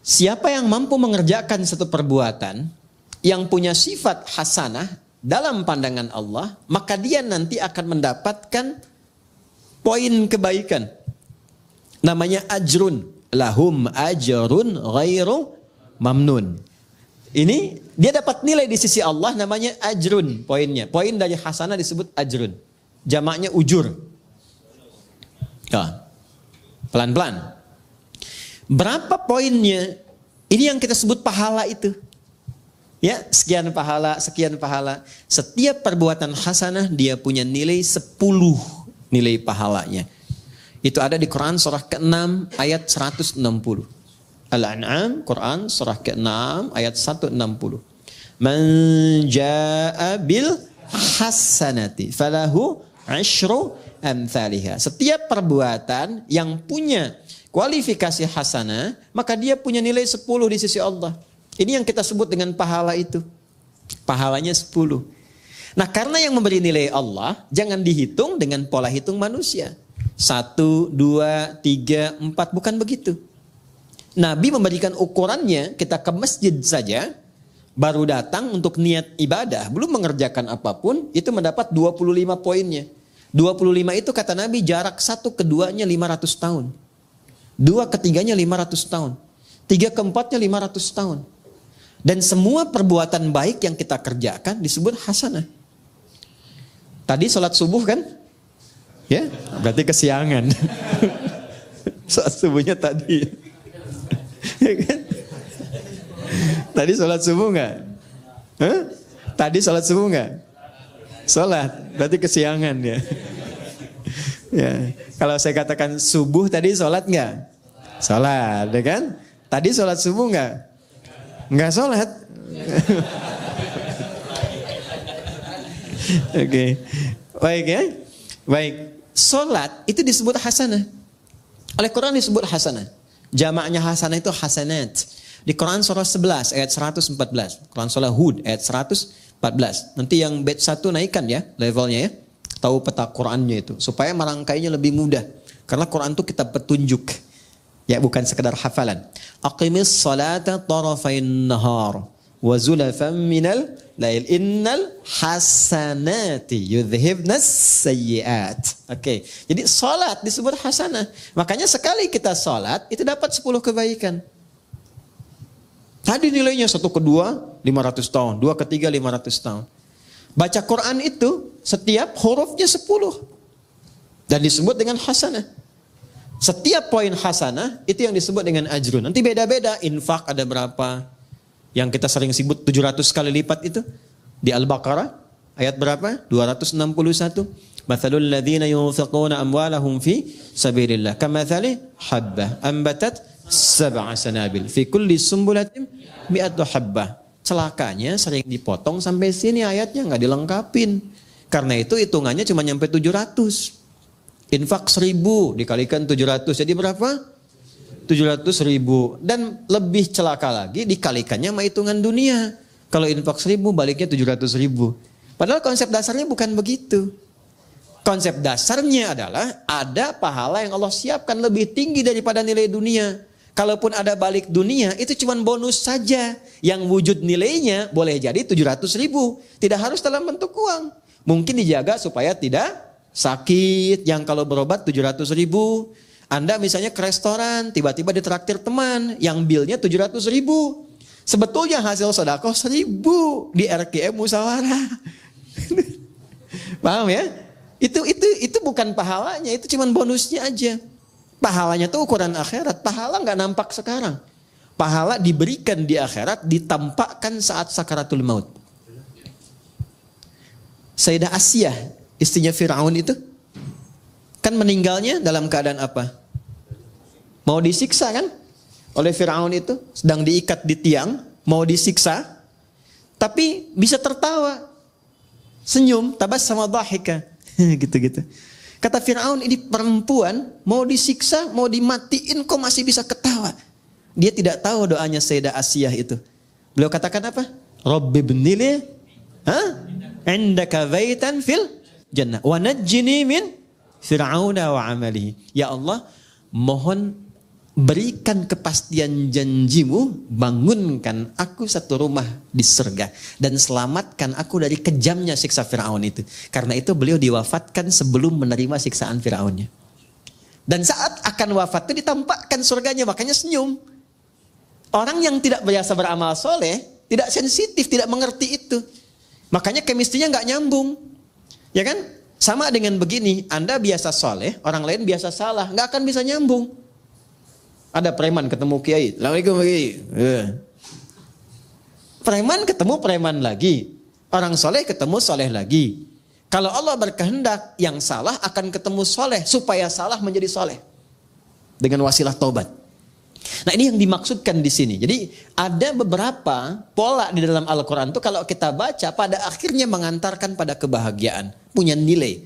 Siapa yang mampu mengerjakan satu perbuatan yang punya sifat hasanah dalam pandangan Allah, maka dia nanti akan mendapatkan poin kebaikan. Namanya ajrun. Lahum ajrun ghairu mamnun. Ini dia dapat nilai di sisi Allah namanya ajrun poinnya. Poin dari hasanah disebut ajrun. Jamaknya ujur. Ya. Pelan-pelan. Berapa poinnya? Ini yang kita sebut pahala itu. Ya, sekian pahala, sekian pahala. Setiap perbuatan hasanah dia punya nilai 10 nilai pahalanya. Itu ada di Quran surah ke-6 ayat 160. Al-An'am, Quran surah ke-6 ayat 160. Man jaa'a bil hasanati falahu 'asyru amsalihha. Setiap perbuatan yang punya kualifikasi hasanah, maka dia punya nilai 10 di sisi Allah. Ini yang kita sebut dengan pahala itu. Pahalanya 10. Nah, karena yang memberi nilai Allah, jangan dihitung dengan pola hitung manusia. 1, 2, 3, 4, bukan begitu. Nabi memberikan ukurannya, kita ke masjid saja, baru datang untuk niat ibadah, belum mengerjakan apapun, itu mendapat 25 poinnya. 25 itu kata Nabi jarak 1 ke 2-nya 500 tahun. 2 ke 3-nya 500 tahun. 3 ke 4-nya 500 tahun. Dan semua perbuatan baik yang kita kerjakan disebut hasanah. Tadi sholat subuh kan? Ya, berarti kesiangan. Sholat subuhnya tadi. Tadi sholat subuh nggak? Tadi sholat subuh nggak? Sholat, berarti kesiangan ya. Ya, kalau saya katakan subuh tadi sholat nggak? Sholat, ya kan? Tadi sholat subuh nggak? Nggak sholat. Oke, baik ya, baik. Sholat itu disebut hasanah. Oleh Quran disebut hasanah. Jamaknya hasanah itu hasanat. Di Quran surah 11 ayat 114. Quran surah Hud ayat 114. Nanti yang bait 1 naikkan ya levelnya ya. Tahu peta Qurannya itu. Supaya merangkainya lebih mudah. Karena Quran itu kitab petunjuk. Ya, bukan sekedar hafalan. Aqimis salata tarafain nahar wa zulafan minal lail innal hasanati yudhhibnas sayyiat. Oke. Jadi salat disebut hasanah. Makanya sekali kita salat itu dapat 10 kebaikan. Tadi nilainya 1 ke 2 500 tahun, 2 ke 3 500 tahun. Baca Quran itu setiap hurufnya 10 dan disebut dengan hasanah. Setiap poin hasanah itu yang disebut dengan ajrun. Nanti beda-beda. Infak ada berapa? Yang kita sering sebut 700 kali lipat itu. Di Al-Baqarah ayat berapa? 261. Mathalul ladzina yunfiquna amwalahum fi sabilillah kamathali habbah ambatat sab'a sanabil fi kulli sumbulatin mi'atu habbah. Celakanya sering dipotong sampai sini ayatnya nggak dilengkapin. Karena itu hitungannya cuma nyampe 700. Infak 1000 dikalikan 700 jadi berapa? 700.000. Dan lebih celaka lagi dikalikannya sama hitungan dunia. Kalau infak 1000 baliknya 700.000. Padahal konsep dasarnya bukan begitu. Konsep dasarnya adalah ada pahala yang Allah siapkan lebih tinggi daripada nilai dunia. Kalaupun ada balik dunia itu cuma bonus saja. Yang wujud nilainya boleh jadi 700.000. Tidak harus dalam bentuk uang. Mungkin dijaga supaya tidak sakit, yang kalau berobat 700.000. Anda misalnya ke restoran, tiba-tiba ditraktir teman, yang bilnya 700.000. Sebetulnya hasil sedekah 1.000 di RKM musyawarah. Paham ya? Itu bukan pahalanya, itu cuma bonusnya aja. Pahalanya tuh ukuran akhirat. Pahala nggak nampak sekarang. Pahala diberikan di akhirat, ditampakkan saat sakaratul maut. Sayyidah Asyah, istrinya Fir'aun itu kan meninggalnya dalam keadaan apa? Mau disiksa kan? Oleh Fir'aun itu sedang diikat di tiang, mau disiksa, tapi bisa tertawa, senyum, tabassama dhahika, gitu-gitu. Kata Fir'aun, ini perempuan mau disiksa, mau dimatiin, kok masih bisa ketawa? Dia tidak tahu doanya Sayyidah Asyah itu. Beliau katakan apa? Rabbi bnili, indaka baitan fil jannah wa najjini min fir'auna wa amalihi. Ya Allah, mohon berikan kepastian janjimu, bangunkan aku satu rumah di surga dan selamatkan aku dari kejamnya siksa Firaun itu. Karena itu beliau diwafatkan sebelum menerima siksaan Firaunnya. Dan saat akan wafat itu ditampakkan surganya, makanya senyum. Orang yang tidak biasa beramal soleh, tidak sensitif, tidak mengerti itu. Makanya kemistrinya nggak nyambung. Ya kan? Sama dengan begini, Anda biasa soleh, orang lain biasa salah, nggak akan bisa nyambung. Ada preman ketemu kiai, Assalamualaikum kiai. Preman ketemu preman lagi, orang soleh ketemu soleh lagi. Kalau Allah berkehendak, yang salah akan ketemu soleh supaya salah menjadi soleh dengan wasilah taubat. Nah ini yang dimaksudkan di sini. Jadi ada beberapa pola di dalam Al-Quran itu kalau kita baca pada akhirnya mengantarkan pada kebahagiaan, punya nilai.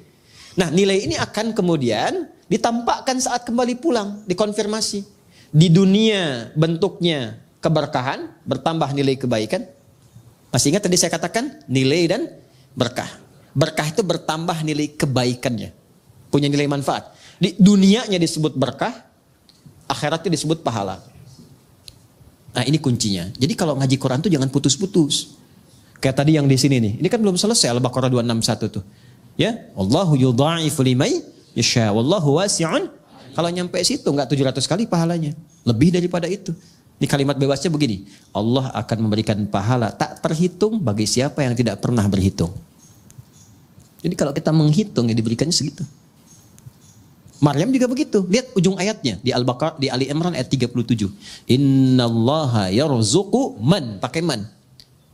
Nah nilai ini akan kemudian ditampakkan saat kembali pulang, dikonfirmasi. Di dunia bentuknya keberkahan, bertambah nilai kebaikan. Masih ingat tadi saya katakan nilai dan berkah. Berkah itu bertambah nilai kebaikannya, punya nilai manfaat. Di dunianya disebut berkah, akhiratnya disebut pahala. Nah ini kuncinya. Jadi kalau ngaji Quran tuh jangan putus-putus. Kayak tadi yang di sini nih. Ini kan belum selesai Al-Baqarah 261 tuh. Ya, Allahu yudha'ifu liman yasha wallahu wasi'un. Kalau nyampe situ nggak 700 kali pahalanya. Lebih daripada itu. Di kalimat bebasnya begini. Allah akan memberikan pahala tak terhitung bagi siapa yang tidak pernah berhitung. Jadi kalau kita menghitung ya diberikannya segitu. Maryam juga begitu. Lihat ujung ayatnya di Al-Baqarah, di Ali Imran ayat 37. Innallaha yarzuqu man, pakai man.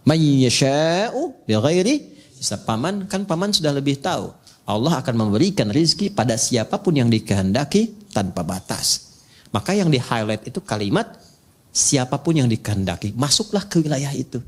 Man yasha'u bighairi hisab. Paman, kan paman sudah lebih tahu. Allah akan memberikan rizki pada siapapun yang dikehendaki tanpa batas. Maka yang di highlight itu kalimat siapapun yang dikehendaki. Masuklah ke wilayah itu.